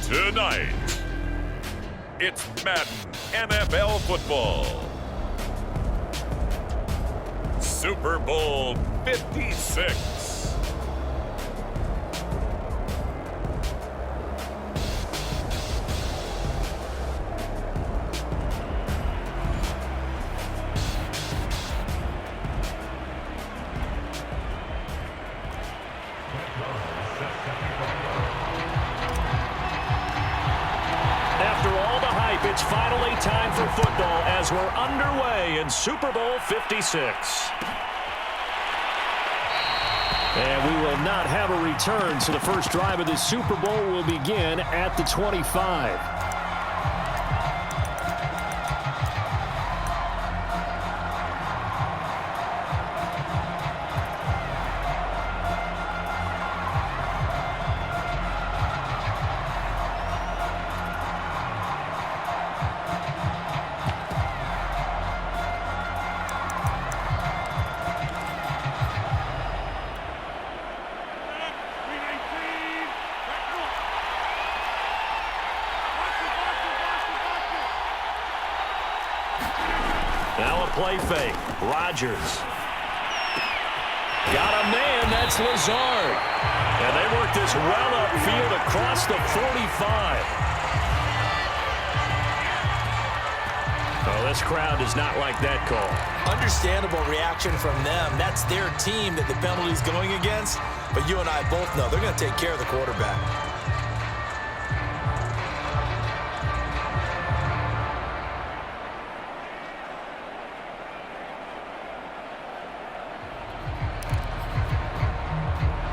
Tonight, it's Madden NFL football. Super Bowl 56. After all the hype, it's finally time for football as we're underway in Super Bowl 56. And we will not have a return, so the first drive of the Super Bowl will begin at the 25. Now a play fake. Rodgers. Got a man. That's Lazard. And they work this well upfield across the 45. Oh, this crowd does not like that call. Understandable reaction from them. That's their team that the penalty's going against. But you and I both know they're going to take care of the quarterback.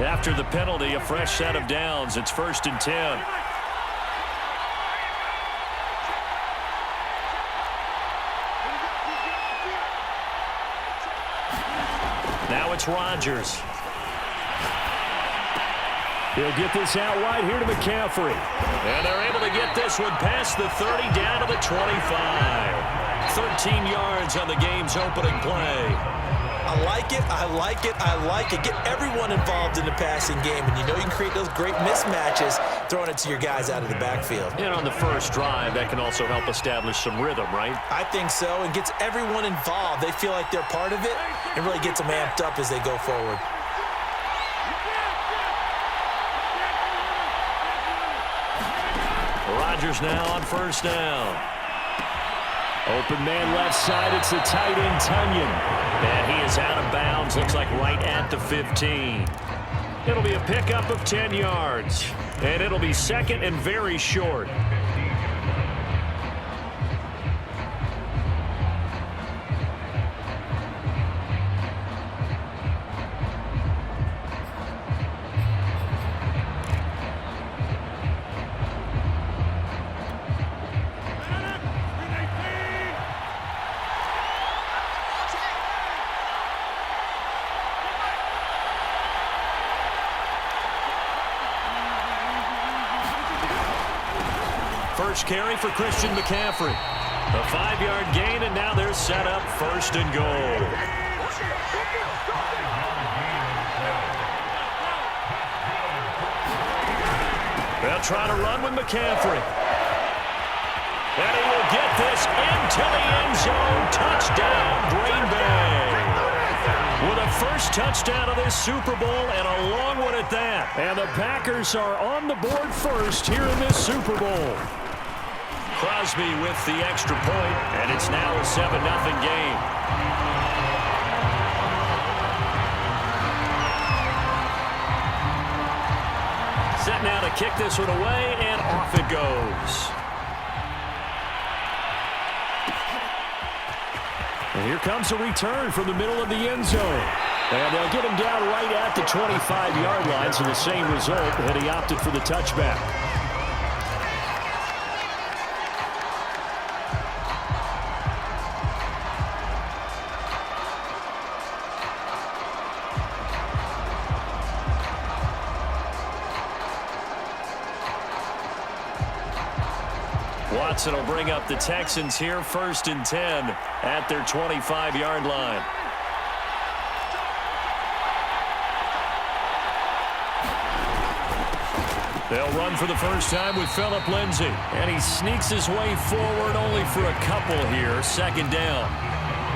After the penalty, a fresh set of downs. It's 1st and 10. Now it's Rodgers. He'll get this out wide here to McCaffrey. And they're able to get this one past the 30 down to the 25. 13 yards on the game's opening play. I like it, I like it, I like it. Get everyone involved in the passing game, and you know you can create those great mismatches throwing it to your guys out of the backfield. And on the first drive, that can also help establish some rhythm, right? I think so, and gets everyone involved. They feel like they're part of it and really gets them amped up as they go forward. Rodgers now on 1st down. Open man left side. It's the tight end, Tunyon. And he is out of bounds. Looks like right at the 15. It'll be a pickup of 10 yards. And it'll be second and very short. First carry for Christian McCaffrey. A 5-yard gain, and now they're set up 1st and goal. They'll try to run with McCaffrey. And he will get this into the end zone. Touchdown, Green Bay. With a first touchdown of this Super Bowl and a long one at that. And the Packers are on the board first here in this Super Bowl. Crosby with the extra point, and it's now a 7-0 game. Set now to kick this one away, and off it goes. And here comes a return from the middle of the end zone. And they'll get him down right at the 25-yard line, so the same result, and he opted for the touchback. Watson will bring up the Texans here, 1st and 10 at their 25-yard line. They'll run for the first time with Phillip Lindsay. And he sneaks his way forward only for a couple here. Second down.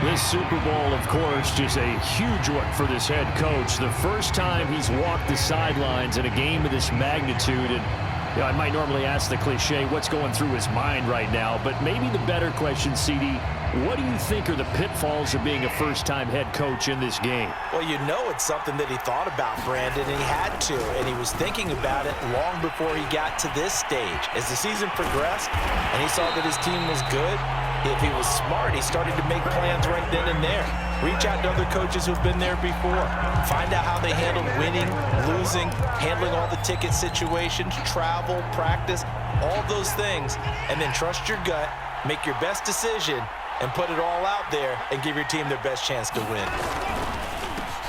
This Super Bowl, of course, just a huge one for this head coach. The first time he's walked the sidelines in a game of this magnitude. And you know, I might normally ask the cliche, what's going through his mind right now? But maybe the better question, CD, what do you think are the pitfalls of being a first-time head coach in this game? Well, you know it's something that he thought about, Brandon, and he had to. And he was thinking about it long before he got to this stage. As the season progressed and he saw that his team was good, if he was smart, he started to make plans right then and there. Reach out to other coaches who've been there before. Find out how they handled winning, losing, handling all the ticket situations, travel, practice, all those things. And then trust your gut, make your best decision, and put it all out there and give your team their best chance to win.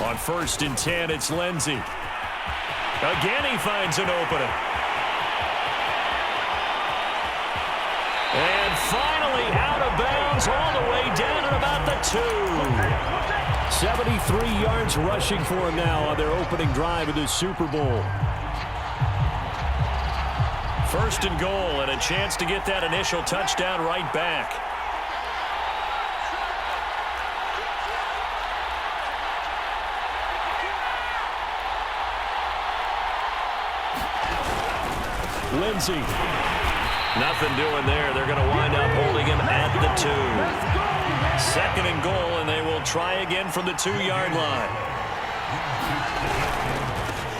On 1st and 10, it's Lindsay. Again, he finds an opening. And finally out of bounds all the way down at about the 2. 73 yards rushing for him now on their opening drive of this Super Bowl. 1st and goal and a chance to get that initial touchdown right back. Lindsay. Nothing doing there. They're going to wind up holding him at the 2. 2nd and goal, and they will try again from the 2-yard line.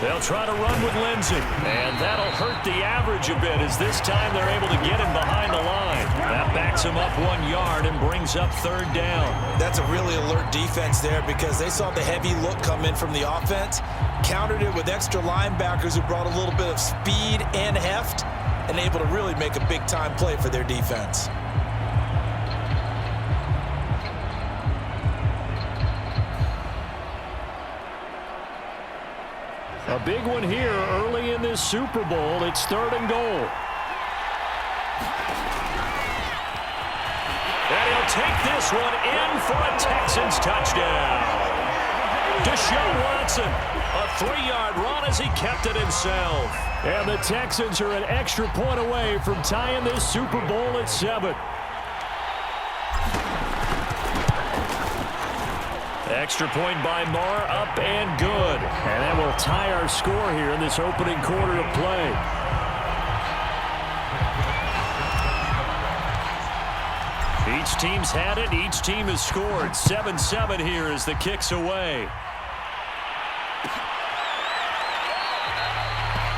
They'll try to run with Lindsay, and that'll hurt the average a bit as this time they're able to get him behind the line. That backs him up 1 yard and brings up 3rd down. That's a really alert defense there because they saw the heavy look come in from the offense, countered it with extra linebackers who brought a little bit of speed and heft, and able to really make a big-time play for their defense. A big one here early in this Super Bowl. It's 3rd and goal. And he'll take this one in for a Texans touchdown. Deshaun Watson, a 3-yard run as he kept it himself. And the Texans are an extra point away from tying this Super Bowl at 7. Extra point by Marr, up and good. And that will tie our score here in this opening quarter of play. Each team's had it. Each team has scored. 7-7 here as the kick's away.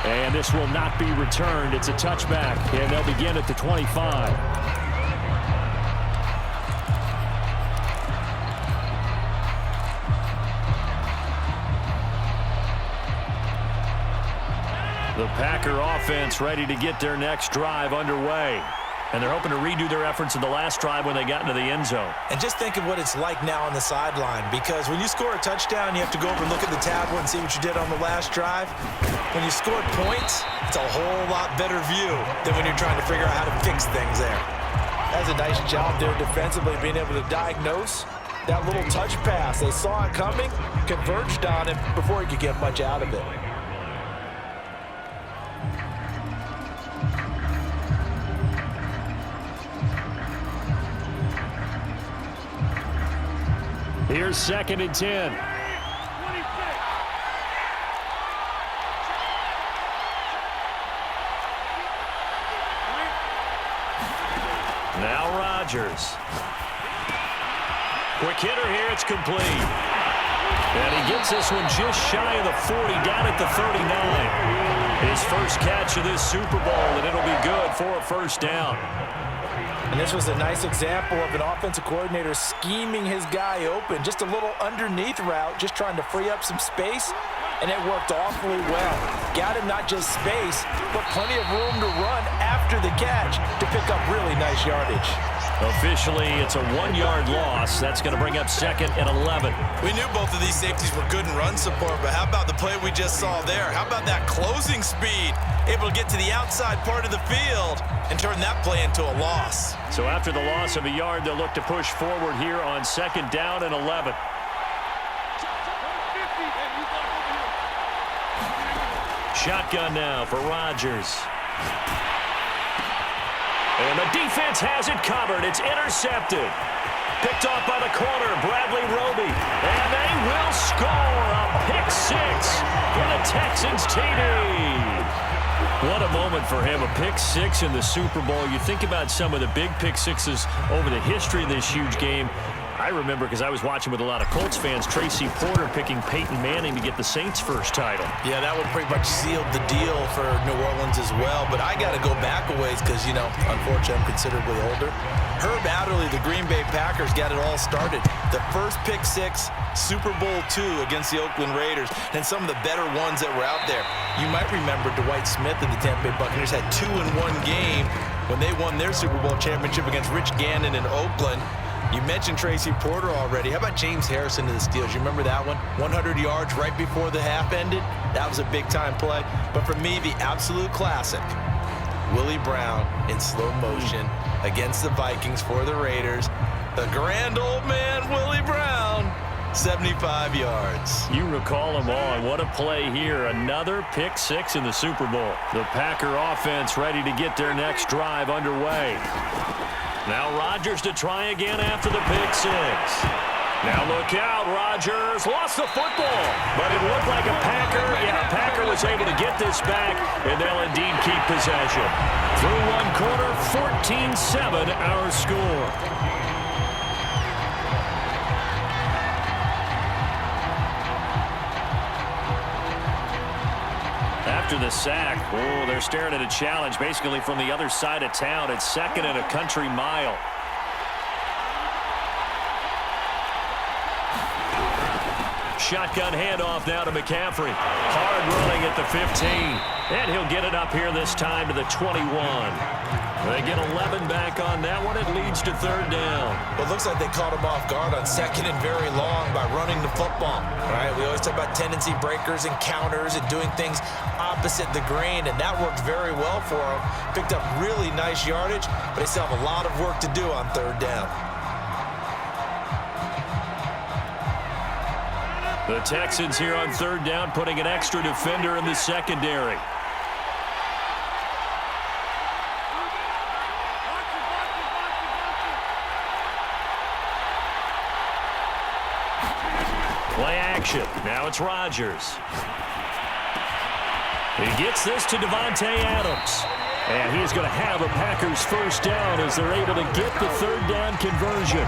And this will not be returned. It's a touchback, and they'll begin at the 25. The Packer offense ready to get their next drive underway. And they're hoping to redo their efforts in the last drive when they got into the end zone. And just think of what it's like now on the sideline, because when you score a touchdown, you have to go over and look at the tablet and see what you did on the last drive. When you score points, it's a whole lot better view than when you're trying to figure out how to fix things there. That's a nice job there defensively, being able to diagnose that little touch pass. They saw it coming, converged on it before he could get much out of it. Here's 2nd and 10. Now Rodgers. Quick hitter here. It's complete. And he gets this one just shy of the 40, down at the 39. His first catch of this Super Bowl, and it'll be good for a 1st down. And this was a nice example of an offensive coordinator scheming his guy open. Just a little underneath route, just trying to free up some space, and it worked awfully well. Got him not just space, but plenty of room to run after the catch to pick up really nice yardage. Officially, it's a 1-yard loss. That's going to bring up 2nd and 11. We knew both of these safeties were good in run support, but how about the play we just saw there? How about that closing speed? Able to get to the outside part of the field and turn that play into a loss. So after the loss of a yard, they'll look to push forward here on 2nd down and 11. Shotgun now for Rodgers. And the defense has it covered. It's intercepted. Picked off by the corner, Bradley Roby. And they will score a pick six for the Texans TD. What a moment for him, a pick six in the Super Bowl. You think about some of the big pick sixes over the history of this huge game. I remember, because I was watching with a lot of Colts fans, Tracy Porter picking Peyton Manning to get the Saints' first title. Yeah, that would pretty much seal the deal for New Orleans as well. But I got to go back a ways because, you know, unfortunately I'm considerably older. Herb Adderley, the Green Bay Packers, got it all started. The first pick six, Super Bowl II against the Oakland Raiders, and some of the better ones that were out there. You might remember Dwight Smith and the Tampa Bay Buccaneers had 2 in one game when they won their Super Bowl championship against Rich Gannon in Oakland. You mentioned Tracy Porter already. How about James Harrison to the Steelers? You remember that one? 100 yards right before the half ended? That was a big-time play. But for me, the absolute classic, Willie Brown in slow motion against the Vikings for the Raiders. The grand old man, Willie Brown, 75 yards. You recall them all, and what a play here. Another pick six in the Super Bowl. The Packer offense ready to get their next drive underway. Now Rodgers to try again after the pick six. Now look out, Rodgers lost the football, but it looked like a Packer. Yeah, a Packer was able to get this back, and they'll indeed keep possession. Through one quarter, 14-7 our score. After the sack, oh, they're staring at a challenge basically from the other side of town. It's 2nd and a country mile. Shotgun handoff now to McCaffrey. Hard running at the 15. And he'll get it up here this time to the 21. They get 11 back on that one. It leads to 3rd down. Well, it looks like they caught him off guard on 2nd and very long by running the football. All right, we always talk about tendency breakers and counters and doing things opposite the grain, and that worked very well for him. Picked up really nice yardage, but they still have a lot of work to do on 3rd down. The Texans here on 3rd down, putting an extra defender in the secondary. Play action. Now it's Rodgers. He gets this to Devontae Adams. And he's going to have a Packers first down as they're able to get the 3rd down conversion.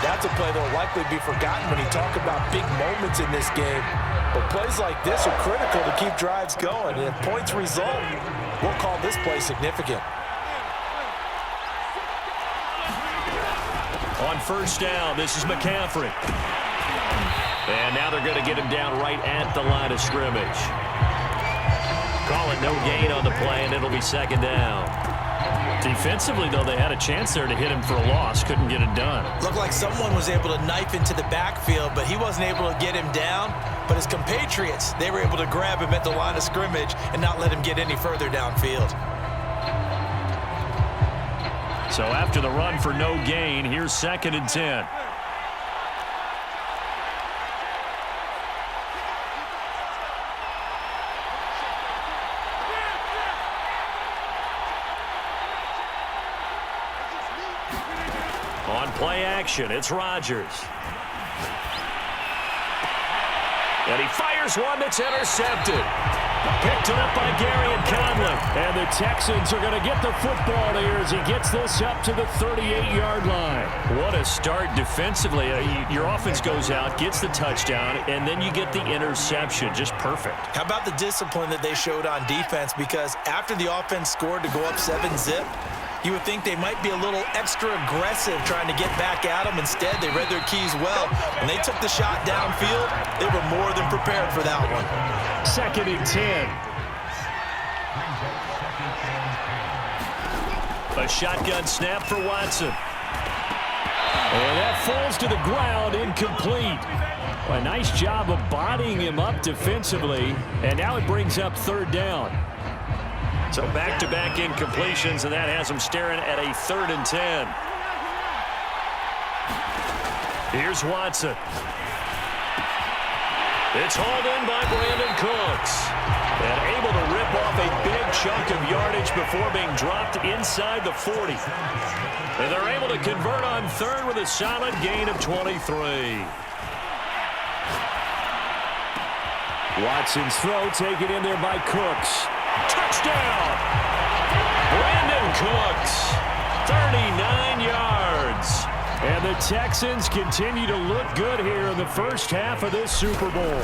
That's a play that will likely be forgotten when you talk about big moments in this game. But plays like this are critical to keep drives going. And if points result, we'll call this play significant. On 1st down, this is McCaffrey. And now they're going to get him down right at the line of scrimmage. Call it no gain on the play, and it'll be 2nd down. Defensively, though, they had a chance there to hit him for a loss. Couldn't get it done. Looked like someone was able to knife into the backfield, but he wasn't able to get him down. But his compatriots, they were able to grab him at the line of scrimmage and not let him get any further downfield. So after the run for no gain, here's 2nd and 10. On play action, it's Rodgers. And he fires one that's intercepted. Picked up by Gary and Conley. And the Texans are going to get the football here as he gets this up to the 38-yard line. What a start defensively. Your offense goes out, gets the touchdown, and then you get the interception. Just perfect. How about the discipline that they showed on defense? Because after the offense scored to go up 7-zip, you would think they might be a little extra aggressive trying to get back at them. Instead, they read their keys well. When they took the shot downfield, they were more than prepared for that one. 2nd and 10. A shotgun snap for Watson. And that falls to the ground, incomplete. A nice job of bodying him up defensively. And now it brings up 3rd down. So back-to-back incompletions, and that has them staring at a 3rd and 10. Here's Watson. It's hauled in by Brandon Cooks. And able to rip off a big chunk of yardage before being dropped inside the 40. And they're able to convert on third with a solid gain of 23. Watson's throw taken in there by Cooks. Touchdown! Brandon Cooks, 39 yards. And the Texans continue to look good here in the first half of this Super Bowl.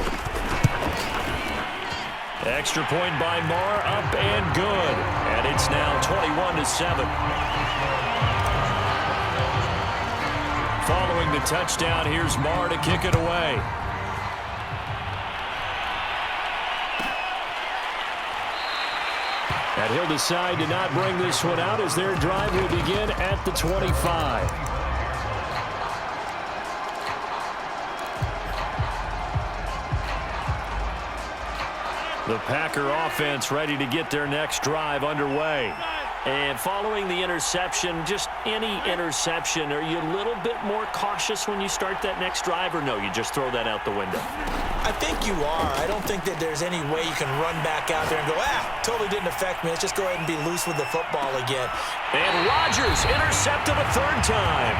Extra point by Marr, up and good. And it's now 21-7. Following the touchdown, here's Marr to kick it away. And he'll decide to not bring this one out as their drive will begin at the 25. The Packer offense ready to get their next drive underway. And following the interception, just any interception, are you a little bit more cautious when you start that next drive, or no, you just throw that out the window? I think you are. I don't think that there's any way you can run back out there and go, totally didn't affect me. Let's just go ahead and be loose with the football again. And Rodgers intercepted a third time.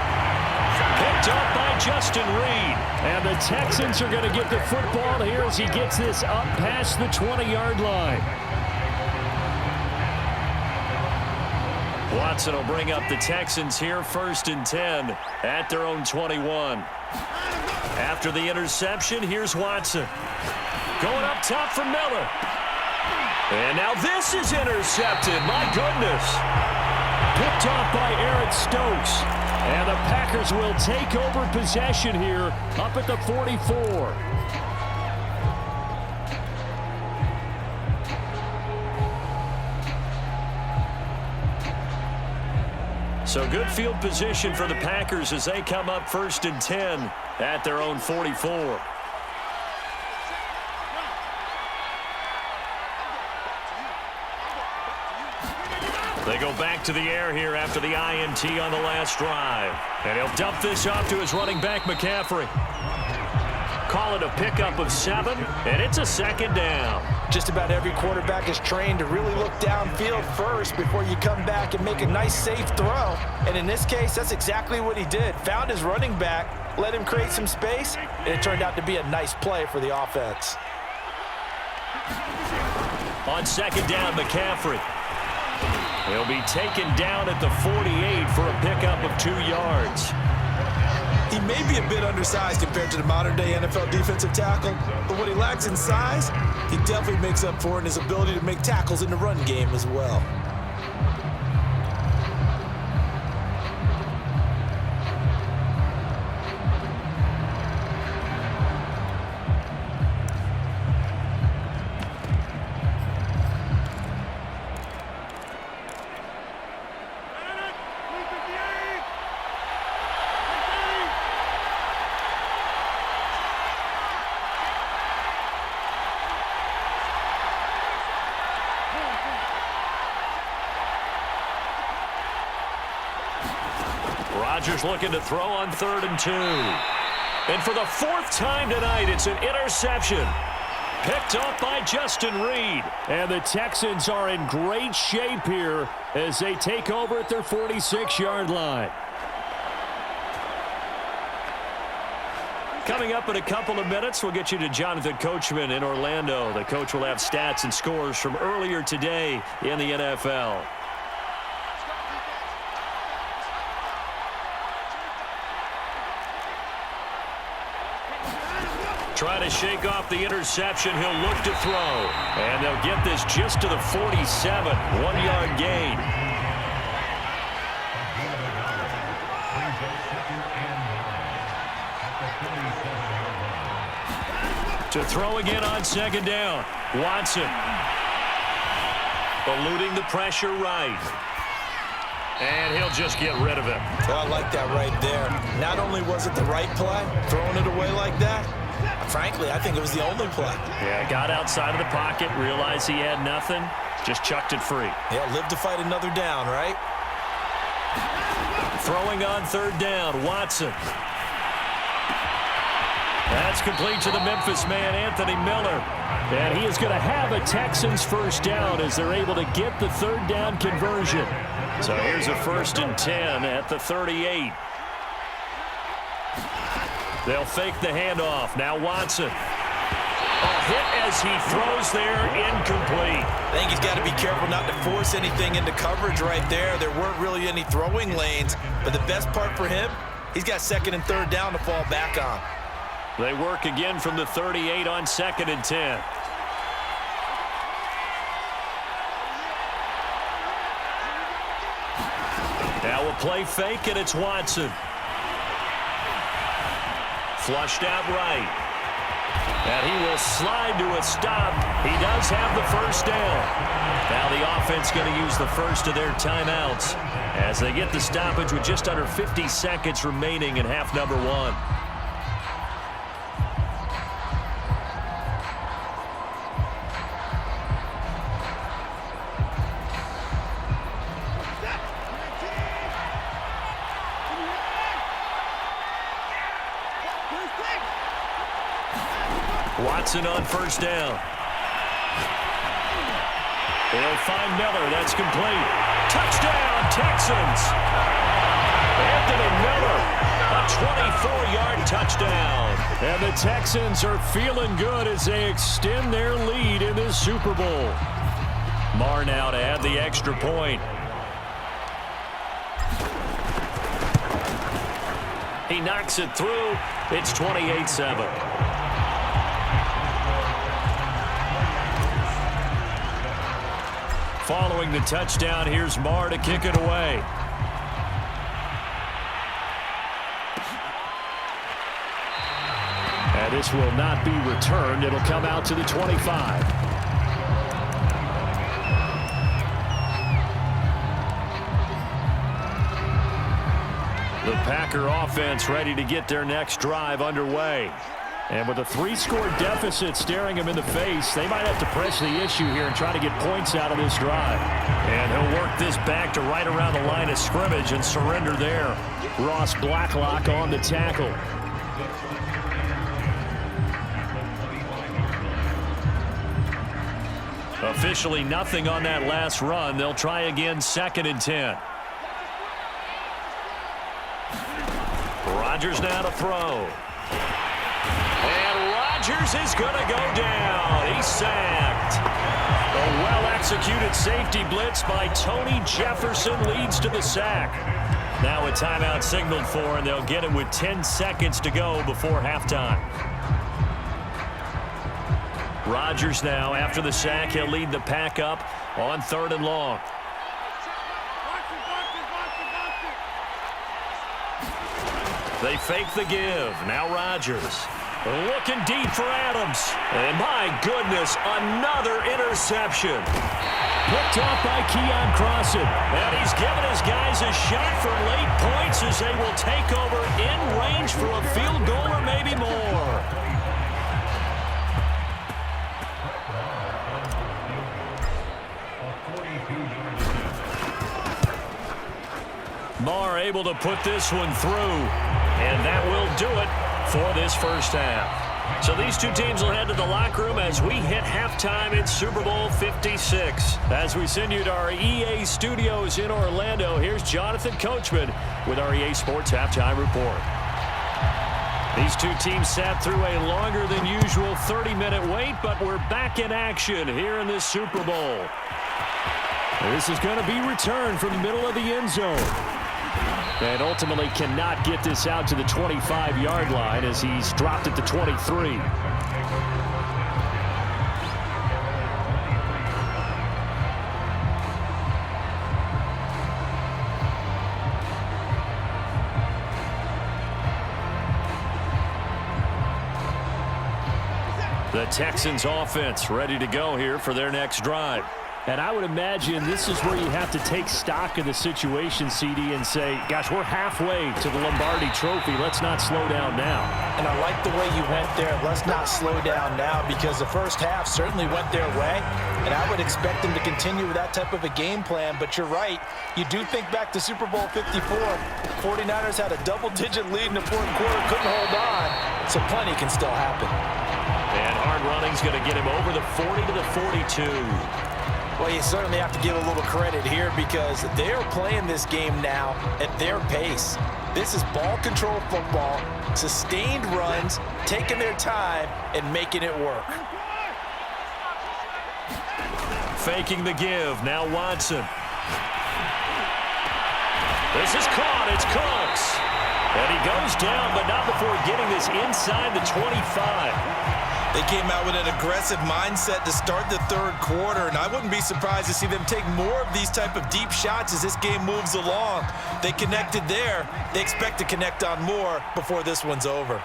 Picked up by Justin Reed. And the Texans are going to get the football here as he gets this up past the 20-yard line. Watson will bring up the Texans here, 1st and 10 at their own 21. After the interception, here's Watson. Going up top for Miller. And now this is intercepted. My goodness. Picked off by Eric Stokes. And the Packers will take over possession here up at the 44. So good field position for the Packers as they come up 1st and 10 at their own 44. They go back to the air here after the INT on the last drive. And he'll dump this off to his running back, McCaffrey. Call it a pickup of 7, and it's a 2nd down. Just about every quarterback is trained to really look downfield first before you come back and make a nice, safe throw. And in this case, that's exactly what he did. Found his running back, let him create some space, and it turned out to be a nice play for the offense. On 2nd down, McCaffrey. He'll be taken down at the 48 for a pickup of 2 yards. He may be a bit undersized compared to the modern-day NFL defensive tackle, but what he lacks in size, he definitely makes up for in his ability to make tackles in the run game as well. Rodgers looking to throw on 3rd and 2. And for the 4th time tonight, it's an interception. Picked up by Justin Reed. And the Texans are in great shape here as they take over at their 46-yard line. Coming up in a couple of minutes, we'll get you to Jonathan Coachman in Orlando. The coach will have stats and scores from earlier today in the NFL. Trying to shake off the interception. He'll look to throw. And they'll get this just to the 47. 1-yard gain. To throw again on 2nd down. Watson. Eluding the pressure right. And he'll just get rid of him. Well, I like that right there. Not only was it the right play, throwing it away like that, frankly, I think it was the only play. Yeah, got outside of the pocket, realized he had nothing, just chucked it free. Yeah, live to fight another down, right? Throwing on 3rd down, Watson. That's complete to the Memphis man, Anthony Miller. And he is going to have a Texans first down as they're able to get the third down conversion. So here's a 1st and 10 at the 38. They'll fake the handoff. Now Watson. A hit as he throws there, incomplete. I think he's got to be careful not to force anything into coverage right there. There weren't really any throwing lanes, but the best part for him, he's got 2nd and 3rd down to fall back on. They work again from the 38 on 2nd and 10. Now a play fake, and it's Watson. Flushed out right. And he will slide to a stop. He does have the first down. Now the offense going to use the first of their timeouts as they get the stoppage with just under 50 seconds remaining in half number 1. Watson on first down. They'll find Miller. That's complete. Touchdown, Texans. Anthony Miller, a 24-yard touchdown. And the Texans are feeling good as they extend their lead in this Super Bowl. Marr now to add the extra point. He knocks it through. It's 28-7. Following the touchdown, here's Marr to kick it away. And this will not be returned. It'll come out to the 25. The Packer offense ready to get their next drive underway. And with a 3-score deficit staring him in the face, they might have to press the issue here and try to get points out of this drive. And he'll work this back to right around the line of scrimmage and surrender there. Ross Blacklock on the tackle. Officially nothing on that last run. They'll try again 2nd and 10. Rodgers now to throw. Rodgers is going to go down. He's sacked. A well-executed safety blitz by Tony Jefferson leads to the sack. Now a timeout signaled for, and they'll get it with 10 seconds to go before halftime. Rodgers now, after the sack, he'll lead the pack up on 3rd and long. They fake the give. Now Rodgers. Looking deep for Adams. And my goodness, another interception. Picked off by Keon Crossan. And he's given his guys a shot for late points as they will take over in range for a field goal or maybe more. Marr able to put this one through. And that will do it for this first half. So these two teams will head to the locker room as we hit halftime in Super Bowl 56. As we send you to our EA studios in Orlando, here's Jonathan Coachman with our EA Sports Halftime Report. These two teams sat through a longer than usual 30-minute wait, but we're back in action here in this Super Bowl. This is going to be returned from the middle of the end zone. And ultimately cannot get this out to the 25-yard line as he's dropped at the 23. The Texans offense ready to go here for their next drive. And I would imagine this is where you have to take stock of the situation, CD, and say, gosh, we're halfway to the Lombardi Trophy. Let's not slow down now. And I like the way you went there. Let's not slow down now, because the first half certainly went their way. And I would expect them to continue with that type of a game plan. But you're right. You do think back to Super Bowl 54. 49ers had a double-digit lead in the fourth quarter, couldn't hold on. So plenty can still happen. And hard running's going to get him over the 40 to the 42. Well, you certainly have to give a little credit here, because they're playing this game now at their pace. This is ball control football, sustained runs, taking their time and making it work. Faking the give. Now Watson. This is caught. It's Cooks. And he goes down, but not before getting this inside the 25. They came out with an aggressive mindset to start the third quarter, and I wouldn't be surprised to see them take more of these type of deep shots as this game moves along. They connected there. They expect to connect on more before this one's over.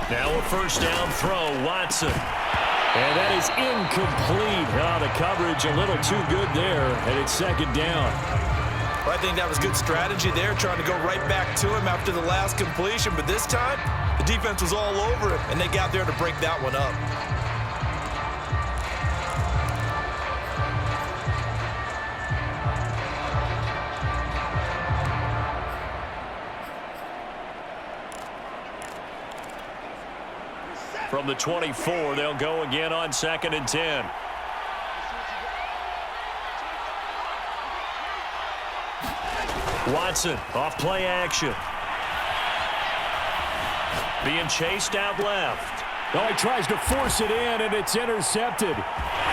Now a first down throw, Watson. And that is incomplete. The coverage a little too good there, and it's second down. Well, I think that was good strategy there, trying to go right back to him after the last completion. But this time, the defense was all over him, and they got there to break that one up. From the 24, they'll go again on 2nd and 10. Watson, off play action. Being chased out left. Oh, he tries to force it in, and it's intercepted.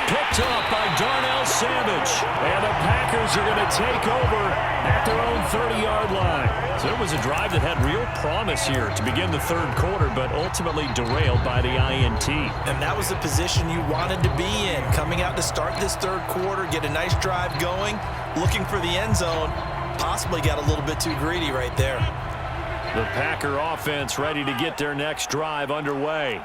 Picked up by Darnell Savage. And the Packers are going to take over at their own 30-yard line. So it was a drive that had real promise here to begin the third quarter, but ultimately derailed by the INT. And that was the position you wanted to be in, coming out to start this third quarter, get a nice drive going, looking for the end zone. Possibly got a little bit too greedy right there. The Packer offense ready to get their next drive underway.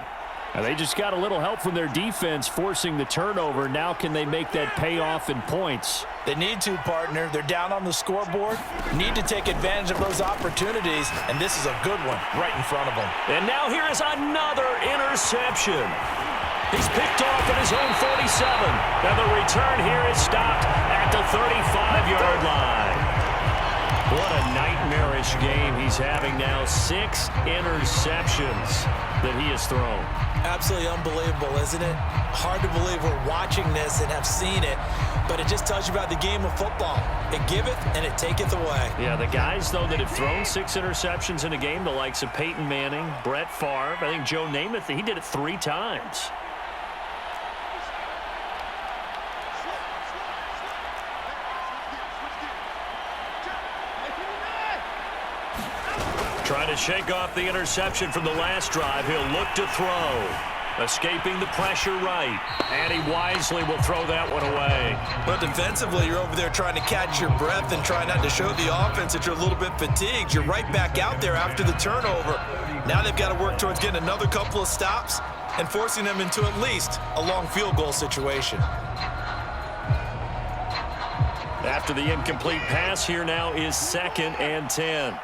And they just got a little help from their defense forcing the turnover. Now can they make that pay off in points? They need to, partner. They're down on the scoreboard. Need to take advantage of those opportunities, and this is a good one right in front of them. And now here is another interception. He's picked off at his own 47. And the return here is stopped at the 35-yard line. What a nightmarish game he's having now. 6 interceptions that he has thrown. Absolutely unbelievable, isn't it? Hard to believe we're watching this and have seen it, but it just tells you about the game of football. It giveth and it taketh away. Yeah, the guys, though, that have thrown 6 interceptions in a game, the likes of Peyton Manning, Brett Favre, I think Joe Namath, he did it 3 times. Trying to shake off the interception from the last drive. He'll look to throw. Escaping the pressure right. And he wisely will throw that one away. But defensively, you're over there trying to catch your breath and try not to show the offense that you're a little bit fatigued. You're right back out there after the turnover. Now they've got to work towards getting another couple of stops and forcing them into at least a long field goal situation. After the incomplete pass, here now is 2nd and 10.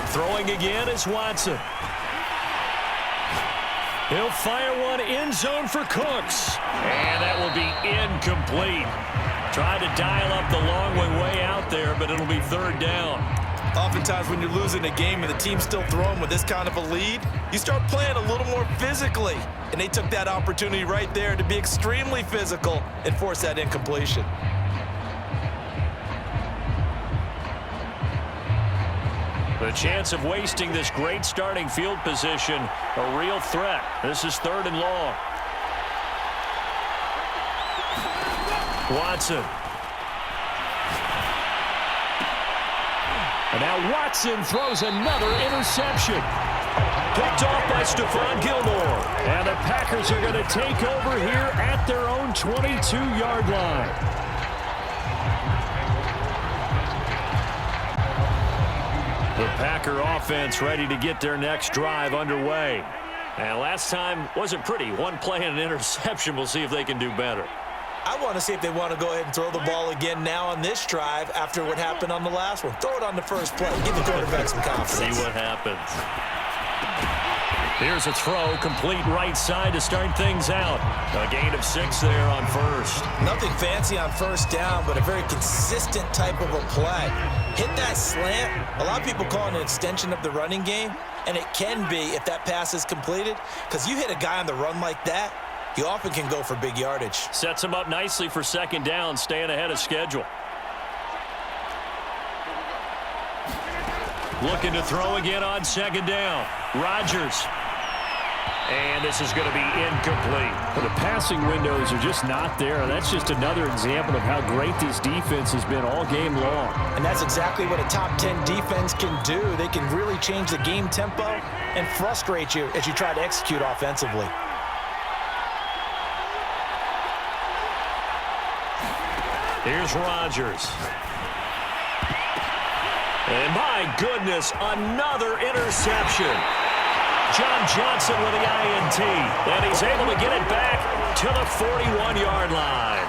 Throwing again is Watson. He'll fire one end zone for Cooks. And that will be incomplete. Tried to dial up the long way out there, but it'll be 3rd down. Oftentimes when you're losing a game and the team's still throwing with this kind of a lead, you start playing a little more physically. And they took that opportunity right there to be extremely physical and force that incompletion. The chance of wasting this great starting field position, a real threat. This is 3rd and long. Watson. And now Watson throws another interception. Picked off by Stephon Gilmore. And the Packers are going to take over here at their own 22-yard line. The Packer offense ready to get their next drive underway. And last time wasn't pretty. One play and an interception. We'll see if they can do better. I want to see if they want to go ahead and throw the ball again now on this drive after what happened on the last one. Throw it on the first play. Give the quarterback some confidence. See what happens. Here's a throw, complete right side to start things out. A gain of 6 there on first. Nothing fancy on first down, but a very consistent type of a play. Hit that slant. A lot of people call it an extension of the running game, and it can be if that pass is completed, because you hit a guy on the run like that, you often can go for big yardage. Sets him up nicely for second down, staying ahead of schedule. Looking to throw again on second down. Rodgers. And this is going to be incomplete. Well, the passing windows are just not there. That's just another example of how great this defense has been all game long. And that's exactly what a top 10 defense can do. They can really change the game tempo and frustrate you as you try to execute offensively. Here's Rodgers. And my goodness, another interception. John Johnson with the INT, and he's able to get it back to the 41-yard line.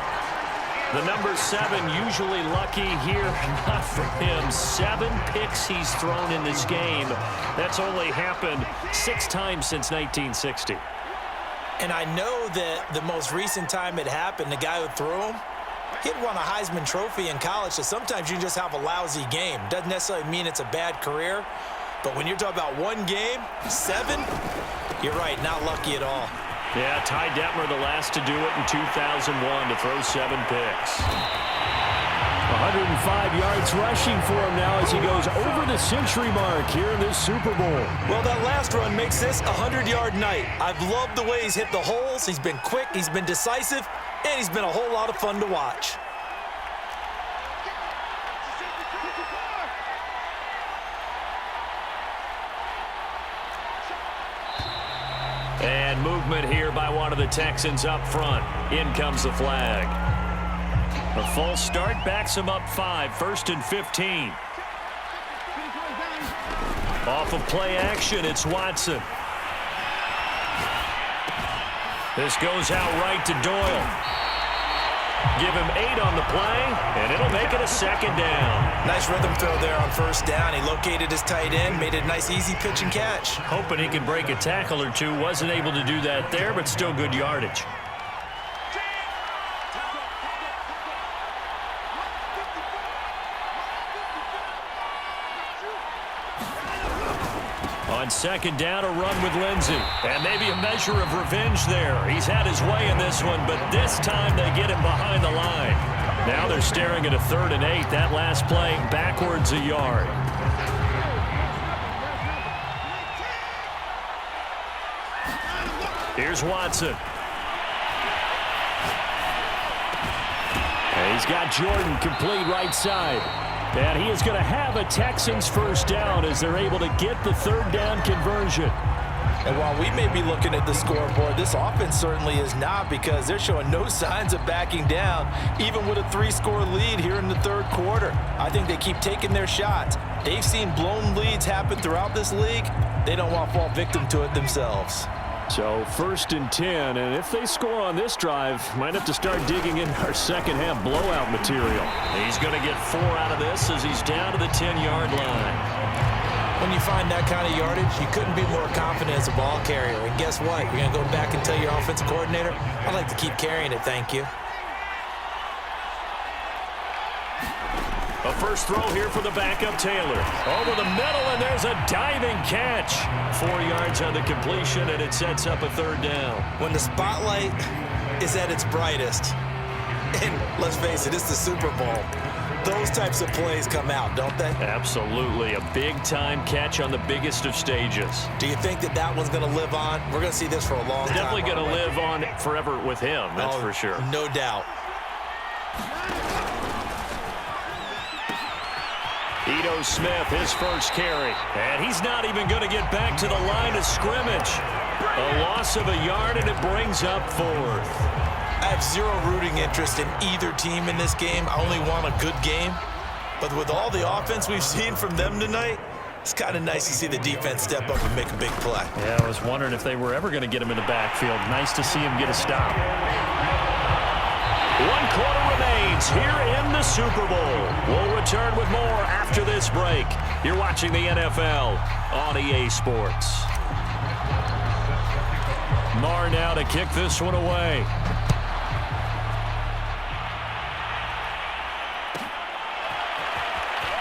The number 7 usually lucky here, not for him. 7 picks he's thrown in this game. That's only happened 6 times since 1960. And I know that the most recent time it happened, the guy who threw him, he'd won a Heisman Trophy in college, so sometimes you just have a lousy game. Doesn't necessarily mean it's a bad career. But when you're talking about one game, 7, you're right, not lucky at all. Yeah, Ty Detmer, the last to do it in 2001 to throw 7 picks. 105 yards rushing for him now as he goes over the century mark here in this Super Bowl. Well, that last run makes this a 100-yard night. I've loved the way he's hit the holes. He's been quick, he's been decisive, and he's been a whole lot of fun to watch. And movement here by one of the Texans up front. In comes the flag. A false start backs him up 5, 1st and 15. Off of play action, it's Watson. This goes out right to Doyle. Give him 8 on the play, and it'll make it a second down. Nice rhythm throw there on first down. He located his tight end, made it a nice, easy pitch and catch. Hoping he can break a tackle or two. Wasn't able to do that there, but still good yardage. On second down, a run with Lindsey. And maybe a measure of revenge there. He's had his way in this one, but this time they get him behind the line. Now they're staring at a 3rd and 8. That last play backwards a yard. Here's Watson. And he's got Jordan complete right side. And he is going to have a Texans first down as they're able to get the 3rd down conversion. And while we may be looking at the scoreboard, this offense certainly is not, because they're showing no signs of backing down, even with a 3-score lead here in the 3rd quarter. I think they keep taking their shots. They've seen blown leads happen throughout this league. They don't want to fall victim to it themselves. So 1st and 10, and if they score on this drive, might have to start digging in our second half blowout material. He's going to get 4 out of this as he's down to the 10-yard line. When you find that kind of yardage, you couldn't be more confident as a ball carrier. And guess what? You're going to go back and tell your offensive coordinator, I'd like to keep carrying it, thank you. A first throw here for the backup Taylor. Over the middle, and there's a diving catch. 4 yards on the completion, and it sets up a 3rd down. When the spotlight is at its brightest, and let's face it, it's the Super Bowl, those types of plays come out, don't they? Absolutely. A big-time catch on the biggest of stages. Do you think that that one's going to live on? We're going to see this for a long time. Definitely going to live on forever with him, that's for sure. No doubt. Ito Smith, his first carry. And he's not even going to get back to the line of scrimmage. A loss of a yard, and it brings up 4th. I have zero rooting interest in either team in this game. I only want a good game. But with all the offense we've seen from them tonight, It's kind of nice to see the defense step up and make a big play. Yeah, I was wondering if they were ever going to get him in the backfield. Nice to see him get a stop. 1 quarter remains here in the Super Bowl. We'll return with more after this break. You're watching the NFL on EA Sports. Marr now to kick this one away.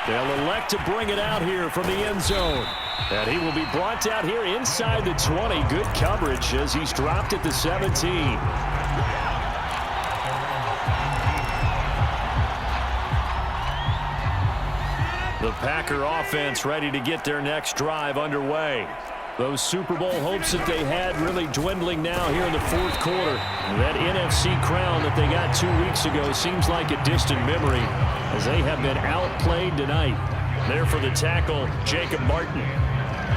They'll elect to bring it out here from the end zone. And he will be brought down here inside the 20. Good coverage as he's dropped at the 17. The Packer offense ready to get their next drive underway. Those Super Bowl hopes that they had really dwindling now here in the fourth quarter. That NFC crown that they got 2 weeks ago seems like a distant memory as they have been outplayed tonight. There for the tackle, Jacob Martin.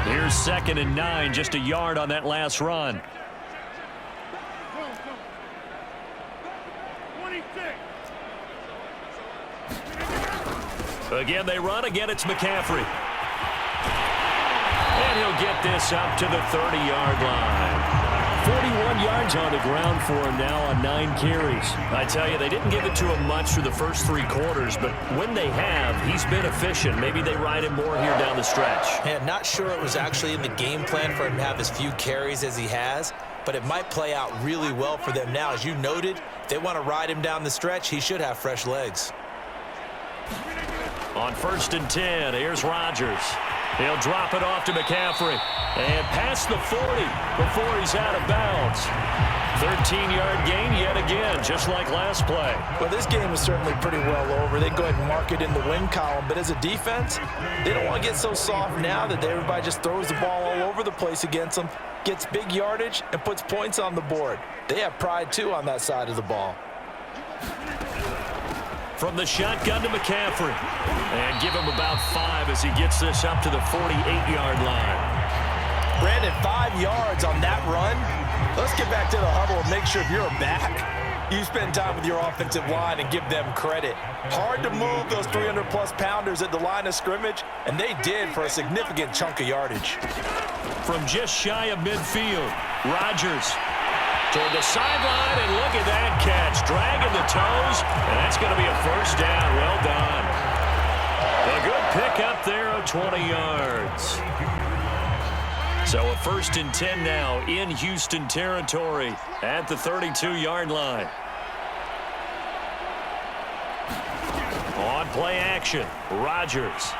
Here's 2nd and 9, just a yard on that last run. Again, they run. Again, it's McCaffrey. And he'll get this up to the 30-yard line. 41 yards on the ground for him now on 9 carries. I tell you, they didn't give it to him much through the first 3 quarters, but when they have, he's been efficient. Maybe they ride him more here down the stretch. Yeah, not sure it was actually in the game plan for him to have as few carries as he has, but it might play out really well for them now. As you noted, if they want to ride him down the stretch, he should have fresh legs. On 1st and 10, here's Rodgers. He'll drop it off to McCaffrey. And past the 40 before he's out of bounds. 13-yard gain yet again, just like last play. Well, this game is certainly pretty well over. They go ahead and mark it in the win column. But as a defense, they don't want to get so soft now that everybody just throws the ball all over the place against them, gets big yardage, and puts points on the board. They have pride, too, on that side of the ball. From the shotgun to McCaffrey. And give him about 5 as he gets this up to the 48-yard line. Brandon, 5 yards on that run. Let's get back to the huddle and make sure if you're a back, you spend time with your offensive line and give them credit. Hard to move those 300-plus pounders at the line of scrimmage, and they did for a significant chunk of yardage. From just shy of midfield, Rodgers toward the sideline, and look at that catch. Dragging the toes, and that's going to be a first down. Well done. A good pick up there of 20 yards. So a 1st and 10 now in Houston territory at the 32-yard line. On play action, Rodgers.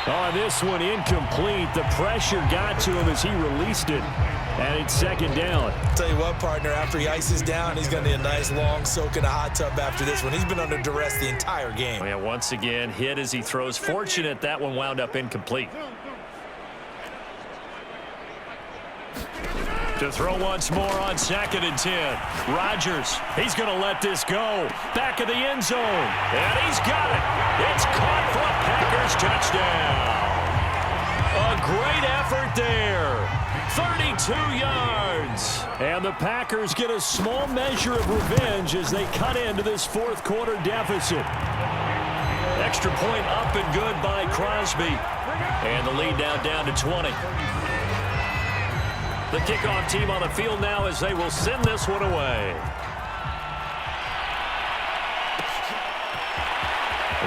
On this one, incomplete. The pressure got to him as he released it. And it's 2nd down. Tell you what, partner, after he ices down, he's going to need a nice long soak in a hot tub after this one. He's been under duress the entire game. Yeah, once again, hit as he throws. Fortunate that one wound up incomplete. To throw once more on 2nd and 10. Rodgers, he's going to let this go. Back of the end zone. And he's got it. It's caught for a Packers touchdown. A great effort there. 32 yards. And the Packers get a small measure of revenge as they cut into this fourth quarter deficit. Extra point up and good by Crosby. And the lead now down to 20. The kickoff team on the field now as they will send this one away.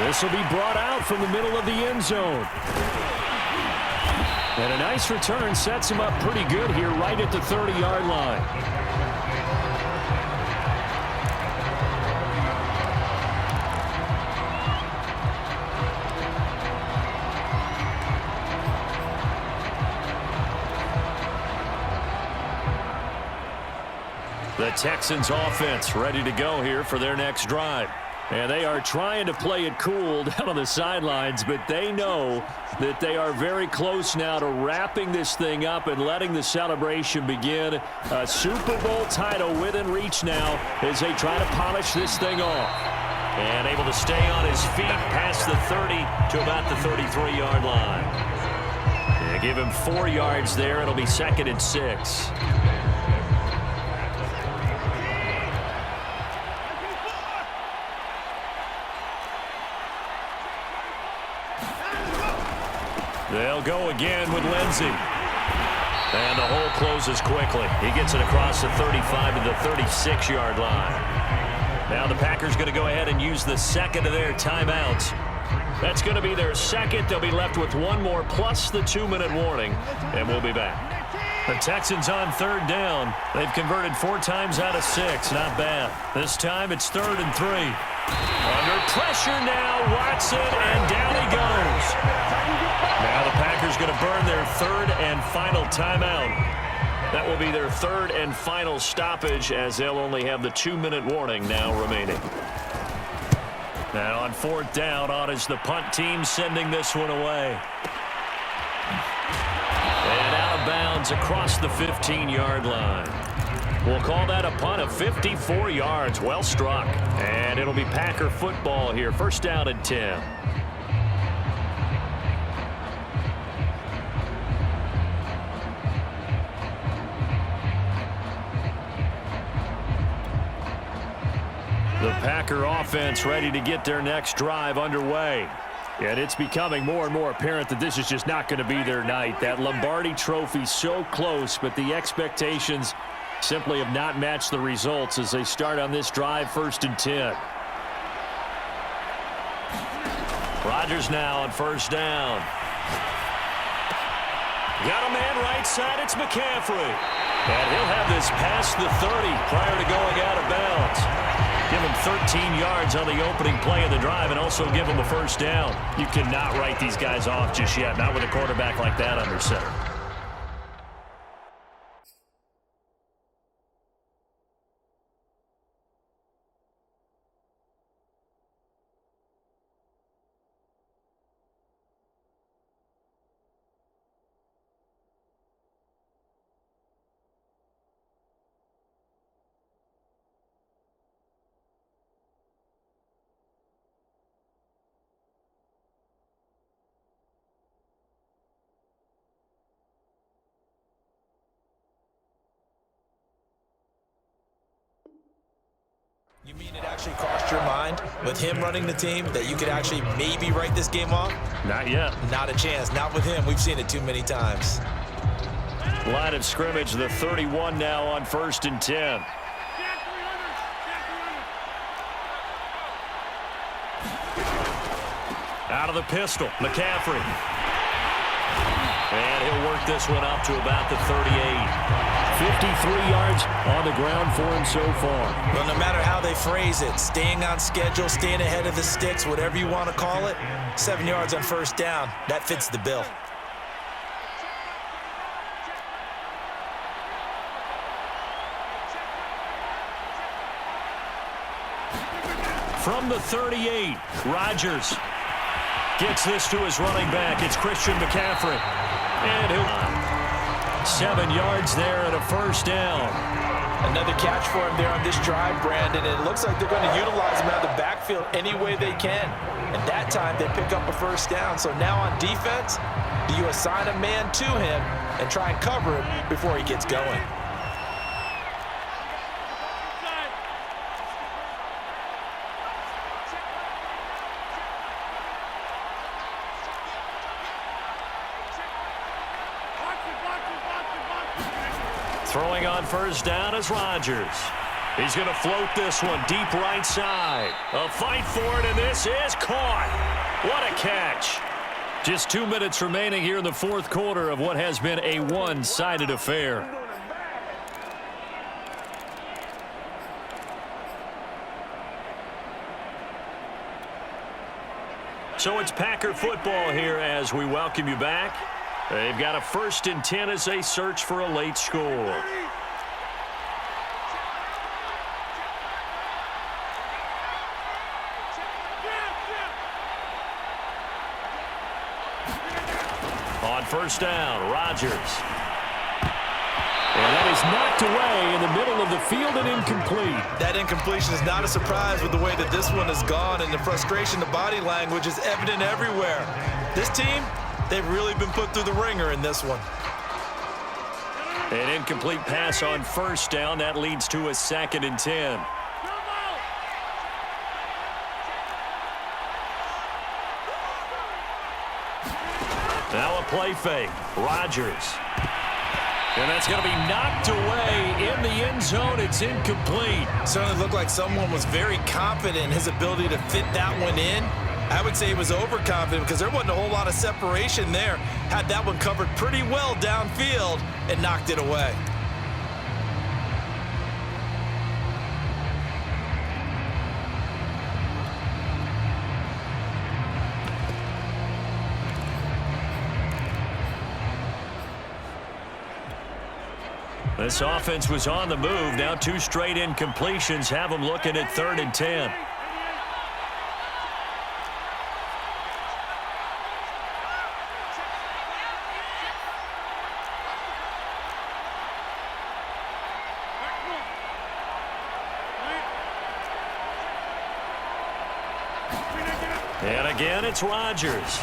This will be brought out from the middle of the end zone. And a nice return sets him up pretty good here right at the 30-yard line. The Texans offense ready to go here for their next drive. And they are trying to play it cool down on the sidelines, but they know that they are very close now to wrapping this thing up and letting the celebration begin. A Super Bowl title within reach now as they try to polish this thing off. And able to stay on his feet past the 30 to about the 33-yard line. Yeah, give him 4 yards there. It'll be 2nd and 6. They'll go again with Lindsey. And the hole closes quickly. He gets it across the 35 to the 36-yard line. Now the Packers going to go ahead and use the second of their timeouts. That's going to be their second. They'll be left with one more plus the 2-minute warning, and we'll be back. The Texans on third down. They've converted 4 times out of 6. Not bad. This time it's 3rd and 3. Under pressure now, Watson, and down he goes. Now the Packers going to burn their 3rd and final timeout. That will be their 3rd and final stoppage, as they'll only have the 2-minute warning now remaining. Now on 4th down, on is the punt team sending this one away. And out of bounds across the 15-yard line. We'll call that a punt of 54 yards. Well struck. And it'll be Packer football here. 1st down and 10. The Packer offense ready to get their next drive underway. And it's becoming more and more apparent that this is just not going to be their night. That Lombardi trophy so close, but the expectations simply have not matched the results as they start on this drive, 1st and 10. Rodgers now on 1st down. Got a man right side, it's McCaffrey. And he'll have this past the 30 prior to going out of bounds. Give him 13 yards on the opening play of the drive and also give him a 1st down. You cannot write these guys off just yet, not with a quarterback like that under center. You mean it actually crossed your mind with him running the team that you could actually maybe write this game off? Not yet. Not a chance. Not with him. We've seen it too many times. Line of scrimmage, the 31 now on 1st and 10. Out of the pistol, McCaffrey. And he'll work this one up to about the 38. 53 yards on the ground for him so far. Well, no matter how they phrase it, staying on schedule, staying ahead of the sticks, whatever you want to call it, 7 yards on 1st down, that fits the bill. From the 38, Rodgers gets this to his running back. It's Christian McCaffrey. And he'll 7 yards there and a 1st down. Another catch for him there on this drive, Brandon. And it looks like they're going to utilize him out of the backfield any way they can. And that time they pick up a 1st down. So now on defense, do you assign a man to him and try and cover him before he gets going? Throwing on 1st down is Rodgers. He's going to float this one deep right side. A fight for it, and this is caught. What a catch. Just 2 minutes remaining here in the 4th quarter of what has been a one-sided affair. So it's Packer football here as we welcome you back. They've got a 1st and 10 as they search for a late score. On 1st down, Rodgers. And that is knocked away in the middle of the field and incomplete. That incompletion is not a surprise with the way that this one has gone, and the frustration, the body language is evident everywhere. This team, they've really been put through the ringer in this one. An incomplete pass on 1st down. That leads to a 2nd and 10. Now a play fake. Rodgers. And that's going to be knocked away in the end zone. It's incomplete. Certainly looked like someone was very confident in his ability to fit that one in. I would say he was overconfident because there wasn't a whole lot of separation there. Had that one covered pretty well downfield and knocked it away. This offense was on the move. Now 2 straight incompletions have them looking at 3rd and 10. And again, it's Rodgers.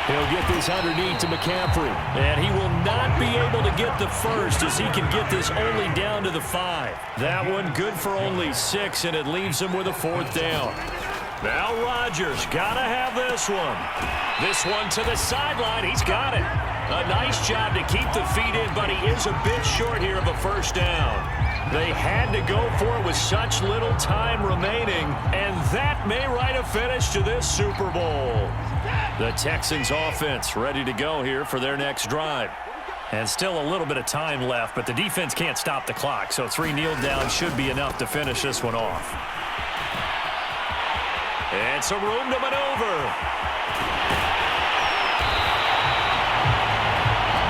He'll get this underneath to McCaffrey. And he will not be able to get the first as he can get this only down to the 5. That one good for only 6, and it leaves him with a 4th down. Now Rodgers got to have this one. This one to the sideline. He's got it. A nice job to keep the feet in, but he is a bit short here of a 1st down. They had to go for it with such little time remaining, and that may write a finish to this Super Bowl. The Texans offense ready to go here for their next drive. And still a little bit of time left, but the defense can't stop the clock, so 3 kneel down should be enough to finish this one off. And some room to maneuver.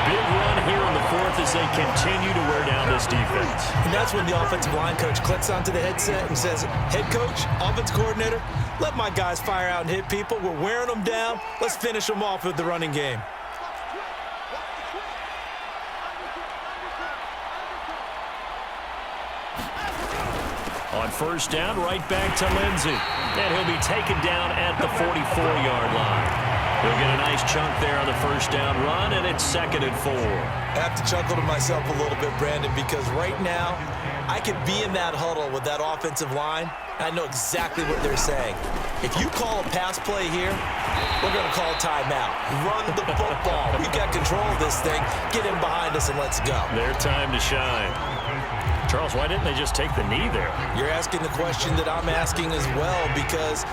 Big run here in the 4th as they continue to wear down this defense. And that's when the offensive line coach clicks onto the headset and says, head coach, offense coordinator, let my guys fire out and hit people. We're wearing them down. Let's finish them off with the running game. On 1st down, right back to Lindsey. And he'll be taken down at the 44-yard line. He'll get a nice chunk there on the 1st down run, and it's 2nd and 4. I have to chuckle to myself a little bit, Brandon, because right now I could be in that huddle with that offensive line, and I know exactly what they're saying. If you call a pass play here, we're going to call a timeout. Run the football. We've got control of this thing. Get in behind us and let's go. Their time to shine. Charles, why didn't they just take the knee there? You're asking the question that I'm asking as well, because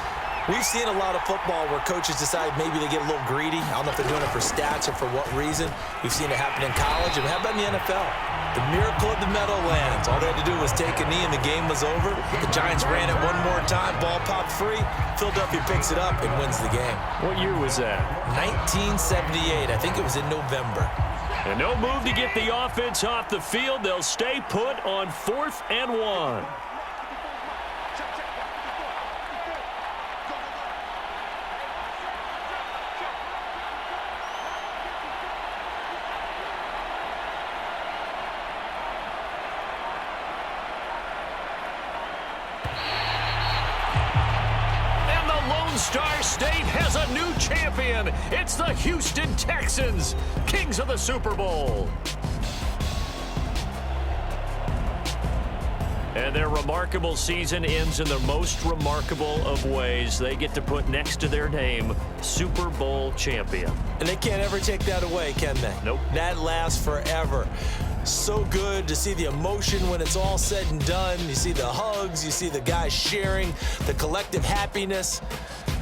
we've seen a lot of football where coaches decide maybe they get a little greedy. I don't know if they're doing it for stats or for what reason. We've seen it happen in college. And how about in the NFL? The miracle of the Meadowlands. All they had to do was take a knee and the game was over. The Giants ran it one more time. Ball popped free. Philadelphia picks it up and wins the game. What year was that? 1978. I think it was in November. And no move to get the offense off the field. They'll stay put on 4th and 1. Star State has a new champion. It's the Houston Texans, kings of the Super Bowl. And their remarkable season ends in the most remarkable of ways. They get to put next to their name, Super Bowl champion. And they can't ever take that away, can they? Nope. That lasts forever. So good to see the emotion when it's all said and done. You see the hugs, you see the guys sharing, the collective happiness.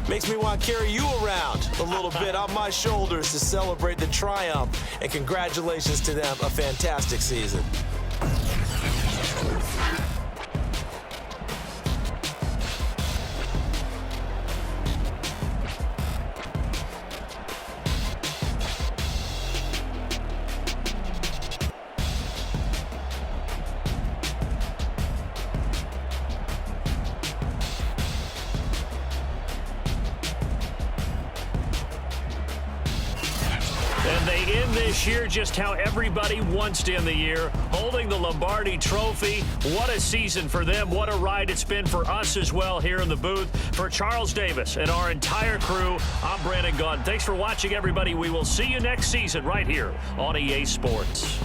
Makes me want to carry you around a little bit on my shoulders to celebrate the triumph. And congratulations to them, a fantastic season. And they end this year just how everybody wants to end the year, holding the Lombardi Trophy. What a season for them. What a ride it's been for us as well here in the booth. For Charles Davis and our entire crew, I'm Brandon Gaudin. Thanks for watching, everybody. We will see you next season right here on EA Sports.